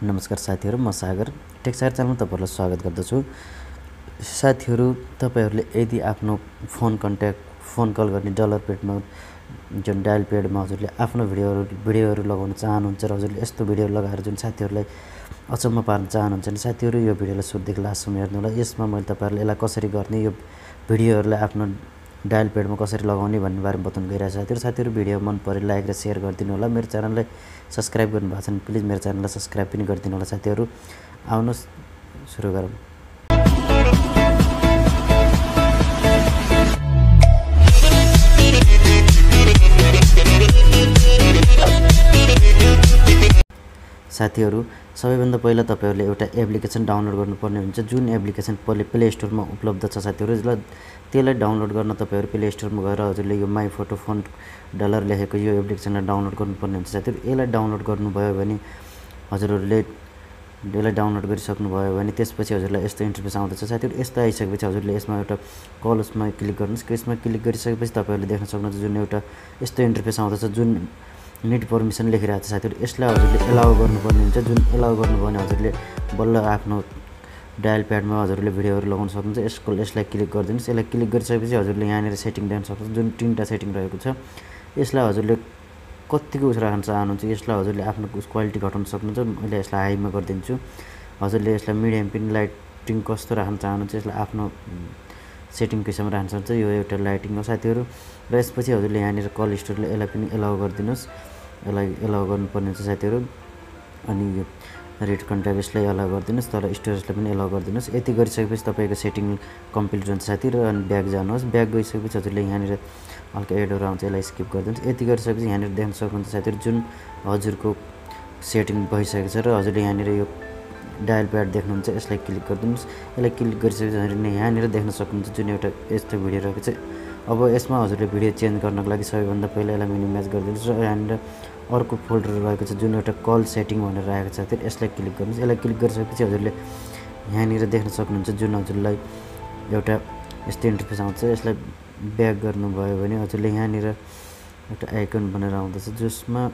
नमस्कार साथीहरु, म सागर टेक्सार च्यानलमा तपाईहरुलाई स्वागत गर्दछु। साथीहरु, तपाईहरुले यदि आफ्नो फोन कल गर्ने डलर पेडमा जुन डायल पेडमा हजुरले आफ्नो भिडियोहरु लगाउन चाहनुहुन्छ र हजुरले यस्तो भिडियो लगाएर जुन साथीहरुलाई अचम्म पार्न चाहनुहुन्छ भने साथीहरु यो भिडियोलाई सुरुदेखि लास्टसम्म हेर्नु होला। यसमा मैले तपाईहरुलाई यसलाई कसरी गर्ने, यो भिडियोहरुलाई आफ्नो डायल पेडमा कसरी लगाउने भन्ने बारेमा बताउन गइरहेको छु। साथीहरु भिडियो मन परे लाइक र शेयर गरिदिनु होला। मेरो च्यानललाई सब्स्क्राइब गर्नुभएको छ भने प्लिज मेरो च्यानललाई सब्स्क्राइब पनि गरिदिनु होला। साथीहरु आउनुहोस् सुरु गरौँ। साथीहरु सबैभन्दा पहिला तपाईहरुले एउटा एप्लिकेसन डाउनलोड गर्नुपर्ने हुन्छ, जुन एप्लिकेसन प्ले स्टोरमा उपलब्ध छ। साथीहरु त्यसलाई डाउनलोड गर्न तपाईहरु प्ले स्टोरमा गएर हजुरले यो माई फोटो फन्ट डलर लेखेको यो एप्लिकेसनलाई डाउनलोड गर्नुपर्ने हुन्छ। साथीहरु यसलाई डाउनलोड गर्नुभयो भने हजुरहरूले यसलाई डाउनलोड गरिसक्नुभयो भने त्यसपछि हजुरलाई यस्तो इन्टरफेस आउँदछ। साथीहरु यस्तो आइसकेपछि हजुरले यसमा एउटा कलसमा क्लिक गर्नुस्। यसमा क्लिक गरिसकेपछि तपाईहरुले देख्न सक्नुहुन्छ जुन एउटा यस्तो इन्टरफेस आउँदछ, जुन निड परमिसन लेखिरहेको छ। साथीहरु यसलाई हजुरले एलाउ गर्नुपर्ने हुन्छ। जुन एलाउ गर्नुभयो भने हजुरले बल्ल आफ्नो डायल प्याडमा हजुरले भिडियोहरु लगाउन सक्नुहुन्छ। यसलाई क्लिक गरिदिनुस्। यसलाई क्लिक गरिसकेपछि हजुरले यहाँनिर सेटिङ देख्न सक्नुहुन्छ, जुन तीनटा सेटिङ रहेको छ। यसलाई हजुरले कतिको उस राख्न चाहनुहुन्छ, यसलाई हजुरले आफ्नो क्वालिटी घटाउन सक्नुहुन्छ। मैले यसलाई हाईमा गरिदिन्छु। हजुरले यसलाई मिडियम पनि लाइटिङ कस्तो राख्न चाहनुहुन्छ यसलाई आफ्नो सेटिङको हिसाबमा राख्न सक्नुहुन्छ। यो एउटा लाइटिङ हो साथीहरु। र यसपछि हजुरले यहाँनिर कल स्टोरले यसलाई पनि एलाउ गरिदिनुस्। यसलाई एलाउ गर्नुपर्ने हुन्छ साथीहरु। अनि यो रेड कन्ट्याक्ट यसलाई एलाउ गरिदिनुस्, तर स्टोरेजलाई पनि एलाउ गरिदिनुस्। यति गरिसकेपछि तपाईको सेटिङ कम्प्लिट हुन्छ साथीहरु। अनि ब्याक जानुहोस्। ब्याक गइसकेपछि हजुरले यहाँनिर हल्का एडहरु आउँछ, यसलाई स्किप गरिदिनुस्। यति गरिसकेपछि यहाँनिर देख्न सक्नुहुन्छ साथीहरु जुन हजुरको सेटिङ भइसकेको छ र हजुरले यहाँनिर यो डायल प्याड देख्नुहुन्छ, यसलाई क्लिक गरिदिनुस्। यसलाई क्लिक गरिसकेपछि हजुरले यहाँनिर देख्न सक्नुहुन्छ जुन एउटा यस्तो भिडियो रहेको छ। अब यसमा हजुरले भिडियो चेन्ज गर्नको लागि सबैभन्दा पहिला यसलाई मिनिमाइज गरिदिनुस् र यहाँनिर अर्को फोल्डर रहेको छ जुन एउटा कल सेटिङ भनेर राखेको छ। साथीहरु यसलाई क्लिक गर्नुस्। यसलाई क्लिक गरिसकेपछि हजुरले यहाँनिर देख्न सक्नुहुन्छ जुन हजुरलाई एउटा यस्तो इन्टरफेस आउँछ। यसलाई ब्याक गर्नुभयो भने हजुरले यहाँनिर एउटा आइकन भनेर आउँदछ, जसमा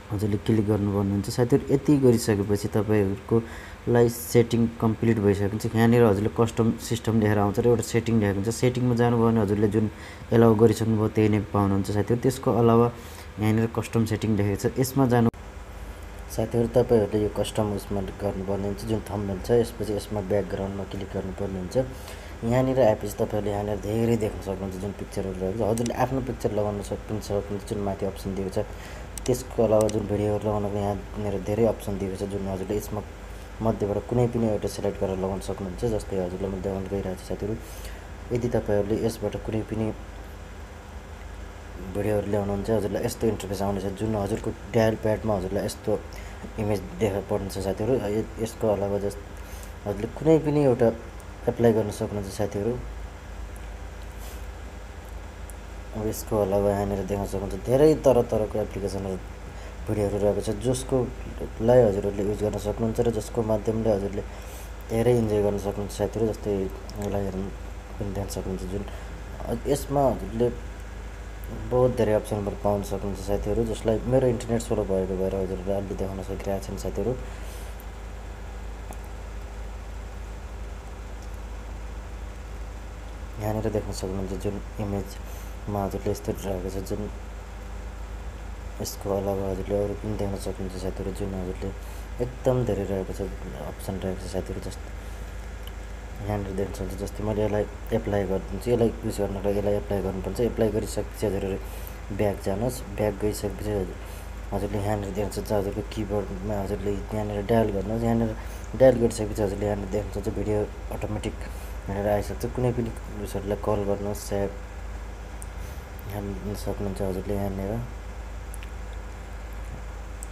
हजुरले क्लिक गर्नुपर्ने हुन्छ। साथीहरु यति गरिसकेपछि तपाईहरुकोलाई सेटिङ कम्प्लिट भइसकेको हुन्छ। यहाँनिर हजुरले कस्टम सिस्टम लेखेर आउँछ र एउटा सेटिङ लेखेको हुन्छ। सेटिङमा जानुभयो भने हजुरले जुन एलाउ गरिसक्नुभयो त्यही नै पाउनुहुन्छ साथीहरु। त्यसको अलावा यहाँनिर कस्टम सेटिङ लेखेको छ, यसमा जानु साथीहरु तपाईहरुले यो कस्टम उसमा गर्नुपर्ने हुन्छ जुन थम्बनेल छ। यसपछि यसमा ब्याकग्राउन्डमा क्लिक गर्नुपर्ने हुन्छ। यहाँनिर आएपछि तपाईहरुले यहाँनिर धेरै देख्न सक्नुहुन्छ जुन पिक्चरहरु रहेको छ। हजुरले आफ्नो पिक्चर लगाउन सक्नुहुन्छ जुन माथि अप्सन दिएको छ। त्यसको अलावा जुन भिडियोहरु लगाउनको यहाँनिर धेरै अप्सन दिएको छ, जुन हजुरले यसमा मध्येबाट कुनै पनि एउटा सिलेक्ट गरेर लगाउन सक्नुहुन्छ। जस्तै हजुरले म देखाउन गइरहेको छु साथीहरु। यदि तपाईहरुले यसबाट कुनै पनि भिडियोहरु ल्याउनुहुन्छ हजुरलाई यस्तो इन्टरफेस आउनेछ, जुन हजुरको डायल प्याडमा हजुरलाई यस्तो इमेज देखा पर्नेछ साथीहरु। यसको अलावा हजुरले कुनै पनि एउटा एप्लाई गर्न सक्नुहुन्छ साथीहरु। अब यसको अलावा यहाँनिर देख्न सक्नुहुन्छ धेरै तरहको एप्लिकेसनहरु भिडियोहरु रहेको छ, जसकोलाई हजुरहरूले युज गर्न सक्नुहुन्छ र जसको माध्यमले हजुरले धेरै इन्जोय गर्न सक्नुहुन्छ साथीहरु। जस्तै यसलाई हेर्न पनि देख्न सक्नुहुन्छ जुन यसमा हजुरले बहुत धेरै अप्सनहरु पाउन सक्नुहुन्छ साथीहरु, जसलाई मेरो इन्टरनेट स्लो भएको भएर हजुरहरूले अलि देखाउन सकिरहेको छैन साथीहरु। यहाँनिर देख्न सक्नुहुन्छ जुन इमेजमा हजुरले यस्तो रहेको छ, जुन यसको अलावा हजुरले अरू पनि देख्न सक्नुहुन्छ साथीहरु, जुन हजुरले एकदम धेरै रहेको छ अप्सन रहेको छ साथीहरु। जस्तै यहाँनिर देख्न सक्नुहुन्छ, जस्तै मैले यसलाई एप्लाई गरिदिन्छु। यसलाई युज गर्नको लागि यसलाई एप्लाई गर्नुपर्छ। एप्लाई गरिसकेपछि हजुरले ब्याक जानुहोस्। ब्याक गइसकेपछि हजुरले यहाँनिर देख्न सक्नुहुन्छ हजुरको किबोर्डमा हजुरले यहाँनिर डायल गर्नुहोस्। यहाँनिर डायल गरिसकेपछि हजुरले यहाँनिर देख्न सक्नुहुन्छ भिडियो अटोमेटिक भनेर आइसक्छ। कुनै पनि उसहरुलाई कल गर्नुहोस् स्याप हेर्न सक्नुहुन्छ हजुरले। यहाँनिर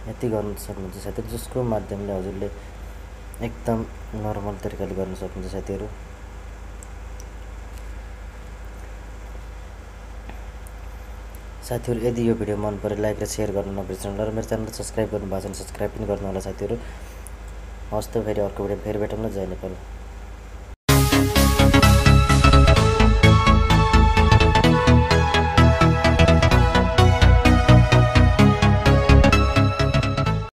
यति गर्न सक्नुहुन्छ साथीहरु, जसको माध्यमले हजुरले एकदम नर्मल तरिकाले गर्न सक्नुहुन्छ साथीहरु। साथीहरु यदि यो भिडियो मन परे लाइक र शेयर गर्न नबिर्सनु होला र मेरो च्यानललाई सब्स्क्राइब गर्नुभएको छ भने सब्स्क्राइब पनि गर्नु होला साथीहरु। हवस् त फेरि अर्को भिडियोमा फेरि भेटौँ न। जय नेपाल।